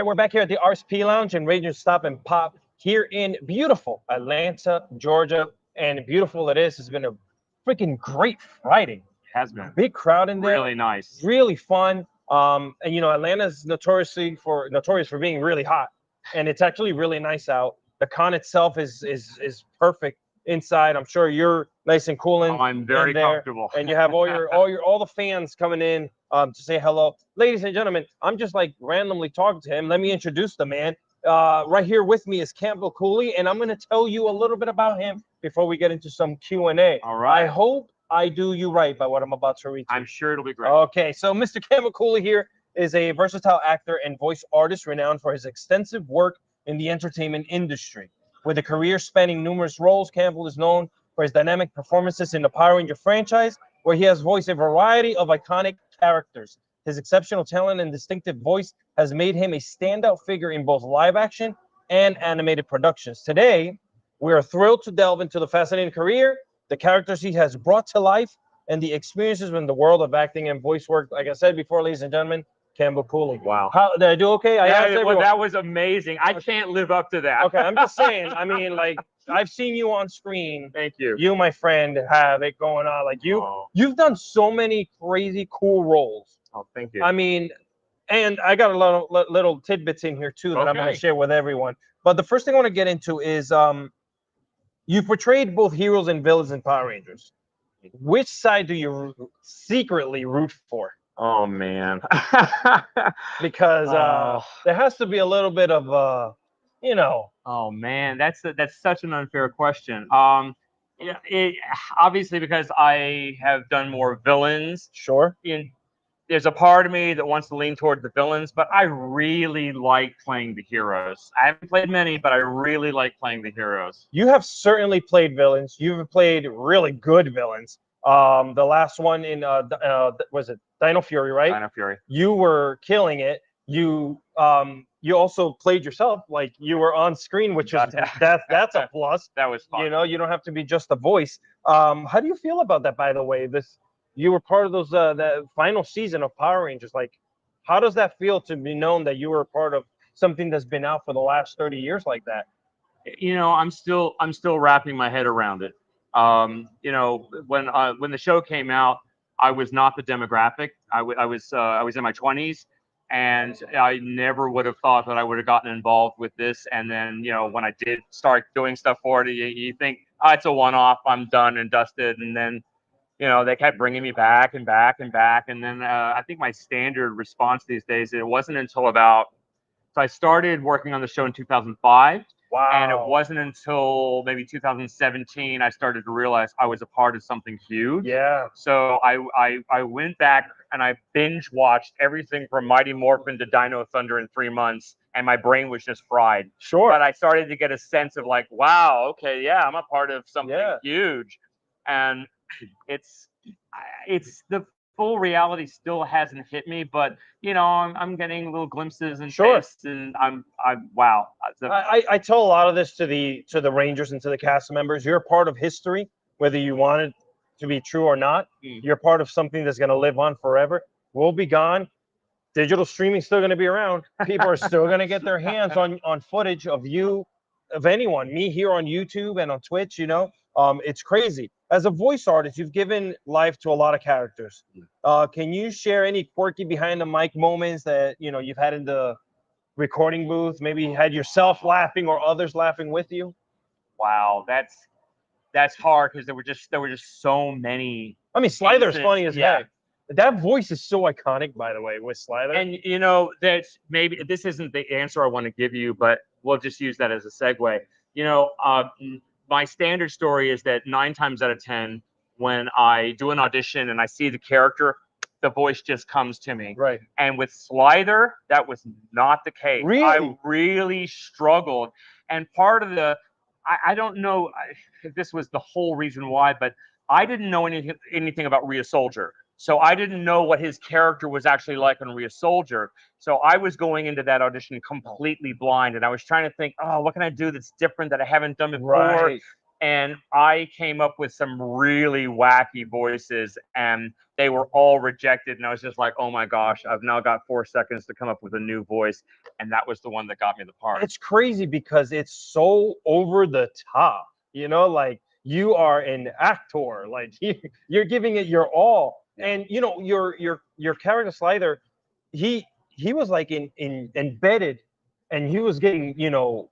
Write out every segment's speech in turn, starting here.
right, we're back here at the RSP Lounge and Raging Stop and Pop here in beautiful Atlanta, Georgia. And beautiful it is. It's been a freaking great Friday. Has been Big crowd in there. really nice. Really fun. And you know, Atlanta's notorious for being really hot. And it's actually really nice out. The con itself is perfect inside. I'm sure you're nice and cool in. I'm very comfortable. And you have all the fans coming in to say hello. Ladies and gentlemen, I'm just like randomly talking to him. Let me introduce the man. Right here with me is Campbell Cooley, and I'm going to tell you a little bit about him before we get into some Q&A. All right. I hope I do you right by what I'm about to read. I'm sure it'll be great. Okay, so Mr. Campbell Cooley here is a versatile actor and voice artist renowned for his extensive work in the entertainment industry. With a career spanning numerous roles, Campbell is known for his dynamic performances in the Power Ranger franchise, where he has voiced a variety of iconic characters. His exceptional talent and distinctive voice has made him a standout figure in both live action and animated productions. Today, we are thrilled to delve into the fascinating career, the characters he has brought to life, and the experiences in the world of acting and voice work. Like I said before, ladies and gentlemen, Campbell Cooley. Wow. How did I do? Okay. Well, that was amazing. I can't live up to that. Okay, I'm just saying. I mean, like, I've seen you on screen. Thank you. You, my friend, have it going on. Like you've done so many crazy, cool roles. Oh, thank you. I mean, and I got a lot of little tidbits in here too that I'm going to share with everyone. But the first thing I want to get into is you portrayed both heroes and villains in Power Rangers. Which side do you secretly root for? Oh man. Because there has to be a little bit of you know. Oh man, that's such an unfair question. Obviously because I have done more villains. Sure. There's a part of me that wants to lean toward the villains, but I really like playing the heroes. I haven't played many, but I really like playing the heroes. You have certainly played villains. You've played really good villains. The last one in was it Dino Fury, right? Dino Fury. You were killing it. You also played yourself, like you were on screen, which is that's a plus. That was fun. You know, you don't have to be just a voice. How do you feel about that, by the way? You were part of those that final season of Power Rangers. Like, how does that feel to be known that you were a part of something that's been out for the last 30 years like that? You know, I'm still wrapping my head around it. You know, when the show came out, I was not the demographic. I was in my 20s, and I never would have thought that I would have gotten involved with this. And then, you know, when I did start doing stuff for it, you think, oh, it's a one-off. I'm done and dusted. And then, you know, they kept bringing me back and back and back. And then I think my standard response these days, it wasn't until so I started working on the show in 2005. Wow. And it wasn't until maybe 2017 I started to realize I was a part of something huge. Yeah. So I went back and I binge watched everything from Mighty Morphin to Dino Thunder in 3 months, and my brain was just fried. Sure. But I started to get a sense of like, wow, okay, yeah, I'm a part of something huge. And it's the full reality still hasn't hit me, but you know, I'm getting little glimpses and tastes, and I'm wow. I tell a lot of this to the Rangers and to the cast members. You're a part of history, whether you want it to be true or not. You're part of something that's going to live on forever. We'll be gone. Digital streaming's still going to be around. People are still going to get their hands on footage of you, of anyone, me here on YouTube and on Twitch. You know, it's crazy. As a voice artist, you've given life to a lot of characters. Can you share any quirky behind the mic moments that you know you've had in the recording booth? Maybe you had yourself laughing or others laughing with you. Wow, that's hard because there were just so many. I mean, Slider's funny as heck. That voice is so iconic, by the way, with Slider. And you know, that's maybe this isn't the answer I want to give you, but we'll just use that as a segue. You know, my standard story is that 9 times out of 10, when I do an audition and I see the character, the voice just comes to me. Right. And with Slider, that was not the case. Really? I really struggled. And part of I don't know if this was the whole reason why, but I didn't know anything about Rhea Soldier. So I didn't know what his character was actually like on Rhea Soldier. So I was going into that audition completely blind, and I was trying to think, oh, what can I do that's different that I haven't done before? Right. and I came up with some really wacky voices, and they were all rejected. And I was just like, oh my gosh, I've now got 4 seconds to come up with a new voice, and that was the one that got me the part. It's crazy because it's so over the top, you know, like you are an actor, like you're giving it your all. And you know, your character Slider, he was like in embedded, and he was getting, you know,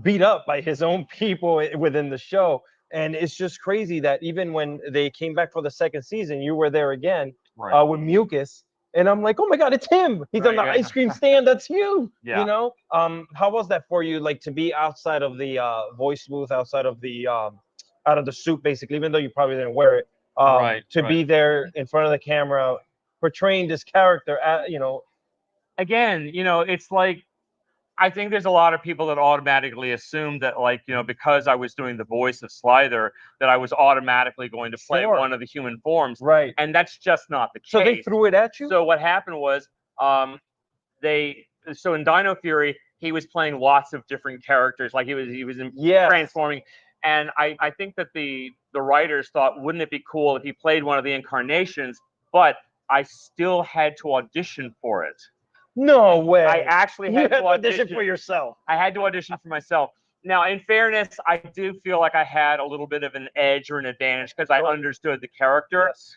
beat up by his own people within the show. And it's just crazy that even when they came back for the second season, you were there again Right. with Mucus. And I'm like, oh my God, it's him. He's on the Right, yeah. ice cream stand. That's you. Yeah. You know, how was that for you? Like to be outside of the voice booth, outside of the out of the suit, basically, even though you probably didn't wear it. To be there in front of the camera, portraying this character, you know. Again, you know, it's like, I think there's a lot of people that automatically assume that, like, you know, because I was doing the voice of Slider, that I was automatically going to play Sure. one of the human forms. Right. And that's just not the case. So they threw it at you? So what happened was, so in Dino Fury, he was playing lots of different characters, like he was transforming. And I think that the writers thought, wouldn't it be cool if he played one of the incarnations? But I still had to audition for it. No way. I actually had to audition for yourself. I had to audition for myself. Now, in fairness, I do feel like I had a little bit of an edge or an advantage because I understood the character. Yes.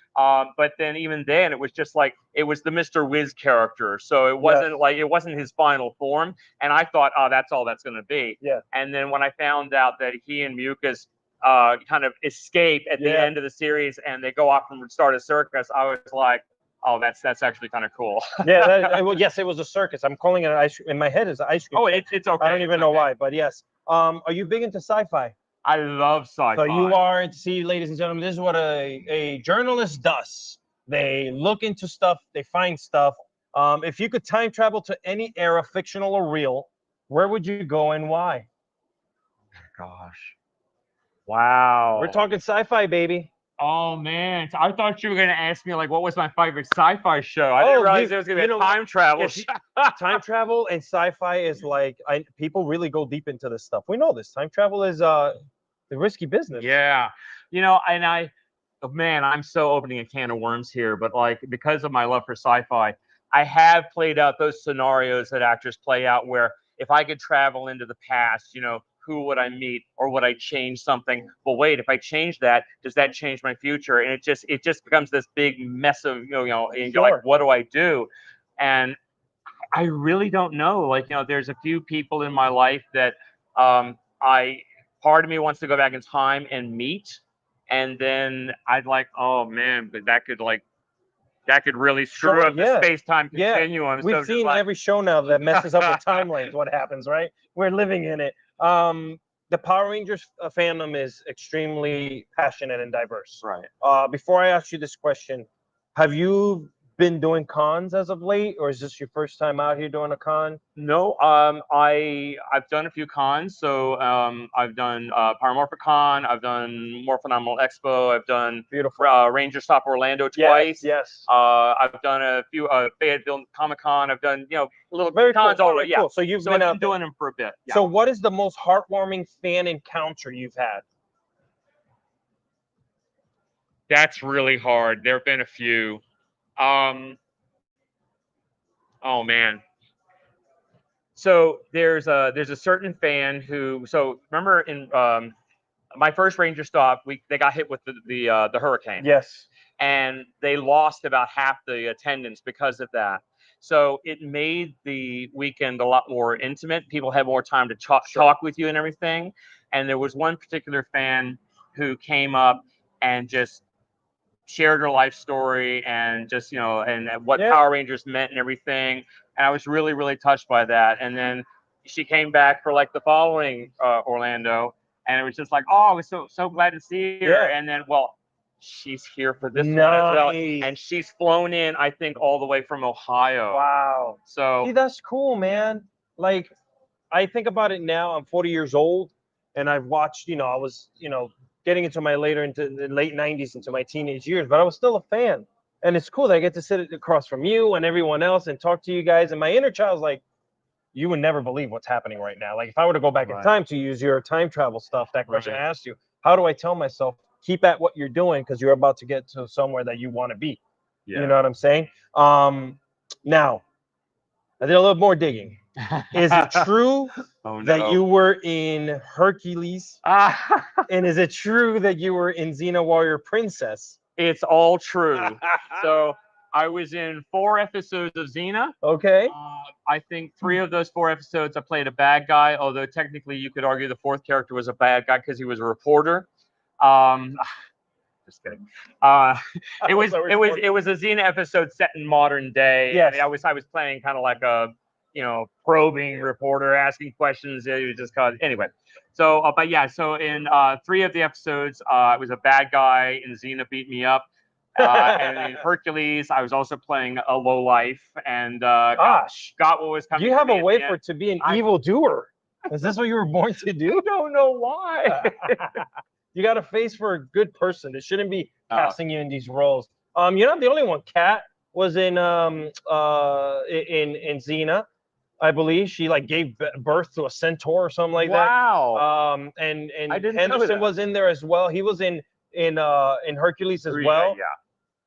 But then even then, it was just like, it was the Mr. Wiz character. So it wasn't like, it wasn't his final form. And I thought, oh, that's all that's going to be. Yeah. And then when I found out that he and Mucus kind of escape at the end of the series and they go off and start a circus, I was like, oh, that's actually kind of cool. Yeah, well, yes, it was a circus. I'm calling it an ice cream. In my head, it's an ice cream. Oh, it's okay. I don't even know why, but yes. Are you big into sci-fi? I love sci-fi. So you are. See, ladies and gentlemen, this is what a journalist does. They look into stuff. They find stuff. If you could time travel to any era, fictional or real, where would you go and why? Gosh. Wow. We're talking sci-fi, baby. Oh man, I thought you were gonna ask me like what was my favorite sci-fi show. I didn't realize there was gonna be a time travel. Time travel and sci-fi is like people really go deep into this stuff. We know this. Time travel is the risky business. Yeah, you know, and man, I'm so opening a can of worms here, but like because of my love for sci-fi, I have played out those scenarios that actors play out where if I could travel into the past, you know, who would I meet, or would I change something? Well, wait, if I change that, does that change my future? And it just becomes this big mess of, and you're like, what do I do? And I really don't know. Like, there's a few people in my life that part of me wants to go back in time and meet, and then I'd like, oh man, but that could really screw up the space-time continuum. We've seen every show now that messes up with timelines. What happens, right? We're living in it. The Power Rangers fandom is extremely passionate and diverse. Right. Before I ask you this question, have you been doing cons as of late, or is this your first time out here doing a con? No, I've done a few cons. So I've done Paramorphicon, I've done More Phenomenal Expo, I've done Ranger Stop Orlando twice. Yes. I've done a few Fayetteville Comic Con. I've done little cons already. Yeah. Cool. So you've been out doing them for a bit. Yeah. So what is the most heartwarming fan encounter you've had? That's really hard. There have been a few. Oh man. So there's a certain fan who, so remember in my first Ranger stop, they got hit with the hurricane. Yes. And they lost about half the attendance because of that. So it made the weekend a lot more intimate. People had more time to talk with you and everything. And there was one particular fan who came up and just shared her life story and just, and what Power Rangers meant and everything. And I was really, really touched by that. And then she came back for like the following Orlando, and it was just like, oh, I was so glad to see her. Yeah. And then, well, she's here for this one as well. And she's flown in, I think, all the way from Ohio. Wow. So see, that's cool, man. Like, I think about it now, I'm 40 years old, and I've watched, I was, getting into the late 90s, into my teenage years, but I was still a fan. And it's cool that I get to sit across from you and everyone else and talk to you guys. And my inner child's like, you would never believe what's happening right now. Like if I were to go back in time, to use your time travel stuff, that question I asked you, how do I tell myself keep at what you're doing because you're about to get to somewhere that you want to be. Yeah. You know what I'm saying? Now I did a little more digging. Is it true Oh, that no. you were in Hercules? And is it true that you were in Xena Warrior Princess? It's all true. So I was in 4 episodes of Xena. Okay. I think 3 of those 4 episodes I played a bad guy, although technically you could argue the 4th character was a bad guy because he was a reporter. Just kidding. It was a Xena episode set in modern day. Yes. I mean, I was playing kind of like a probing reporter asking questions. It was just anyway. So but yeah, so in 3 of the episodes, I was a bad guy, and Xena beat me up. And in Hercules, I was also playing a low life, and got what was coming. You have to a me at way the for end. it to be an evil doer. Is this what you were born to do? I don't know why. You got a face for a good person. It shouldn't be casting you in these roles. You're not the only one. Kat was in Xena, I believe. She like gave birth to a centaur or something like that. Wow. And I didn't know Henderson that. was in there as well. He was in Hercules as well. Yeah.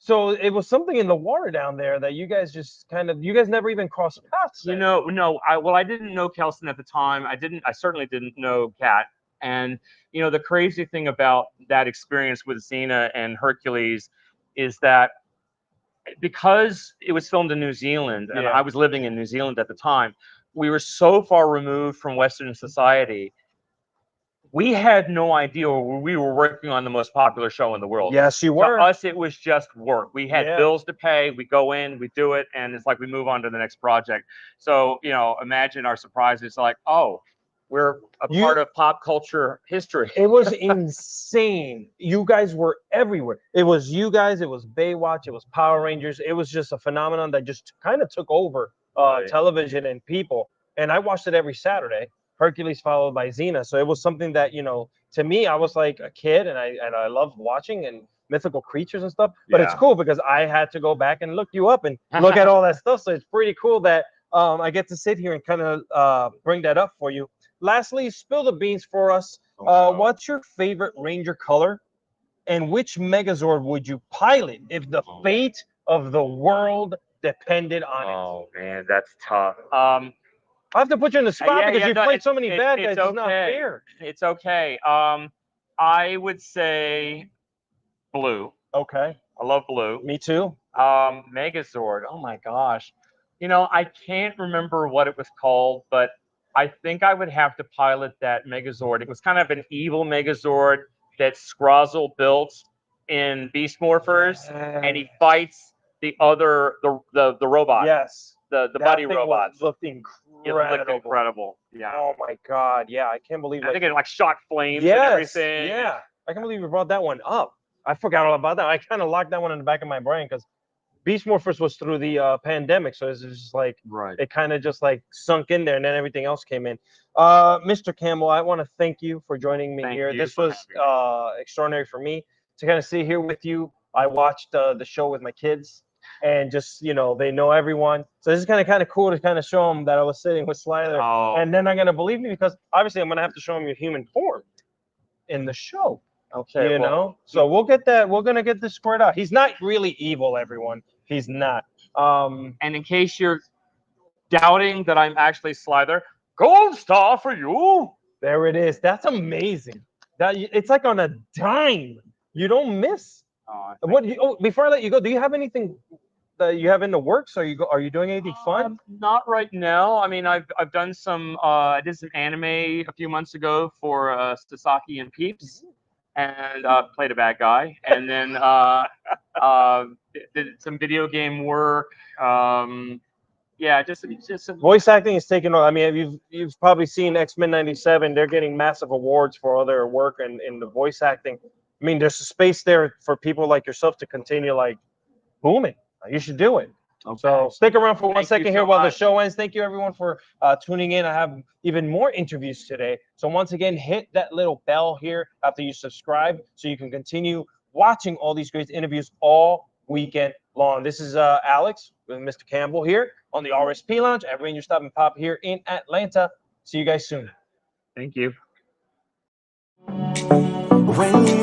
So it was something in the water down there that you guys just you guys never even crossed paths. No. I didn't know Kelson at the time. I certainly didn't know Kat. And the crazy thing about that experience with Xena and Hercules is that because it was filmed in New Zealand, and I was living in New Zealand at the time, we were so far removed from Western society. We had no idea we were working on the most popular show in the world. Yes, you were. To us, it was just work. We had bills to pay. We go in, we do it, and it's like we move on to the next project. So, imagine our surprise. It's like, oh, we're a part of pop culture history. It was insane. You guys were everywhere. It was you guys. It was Baywatch. It was Power Rangers. It was just a phenomenon that just kind of took over television and people. And I watched it every Saturday. Hercules followed by Xena. So it was something that, to me, I was like a kid and I loved watching and mythical creatures and stuff. But it's cool because I had to go back and look you up and look at all that stuff. So it's pretty cool that I get to sit here and kind of bring that up for you. Lastly, spill the beans for us. What's your favorite Ranger color? And which Megazord would you pilot if the fate of the world depended on it? Oh, man, that's tough. I have to put you in the spot because you've played so many bad guys. It's not fair. It's okay. I would say blue. Okay. I love blue. Me too. Megazord. Oh my gosh. I can't remember what it was called, but I think I would have to pilot that Megazord. It was kind of an evil Megazord that Scrozzle built in Beast Morphers, and he fights the robot. Yes. The buddy robot. Looked incredible. It looked incredible. Yeah. Oh my God. Yeah, I can't believe. I think it shot flames and everything. Yeah. I can't believe you brought that one up. I forgot all about that. I kind of locked that one in the back of my brain because Beast Morphers was through the pandemic, so it's just like it kind of just like sunk in there, and then everything else came in. Mr. Campbell, I want to thank you for joining me here. This was extraordinary for me to kind of sit here with you. I watched the show with my kids, and just they know everyone, so this is kind of cool to kind of show them that I was sitting with Slider, and then they're gonna believe me because obviously I'm gonna have to show them your human form in the show. Okay, so we'll get that. We're gonna get this squared out. He's not really evil, everyone. He's not. And in case you're doubting that I'm actually Slither, gold star for you. There it is. That's amazing. It's like on a dime. You don't miss. Before I let you go, do you have anything that you have in the works? Are you doing anything fun? Not right now. I mean, I've done some. I did some anime a few months ago for Sasaki and Peeps. And played a bad guy, and then did some video game work. Just some voice acting is taking on. I mean, you've probably seen X-Men '97. They're getting massive awards for all their work in the voice acting. I mean, there's a space there for people like yourself to continue like booming. You should do it. Okay. So stick around for 1 second here while the show ends. Thank you everyone for tuning in. I have even more interviews today. So once again, hit that little bell here after you subscribe so you can continue watching all these great interviews all weekend long. This is Alex with Mr. Campbell here on the RSP Lounge at Ranger Stop and Pop here in Atlanta. See you guys soon. Thank you. When you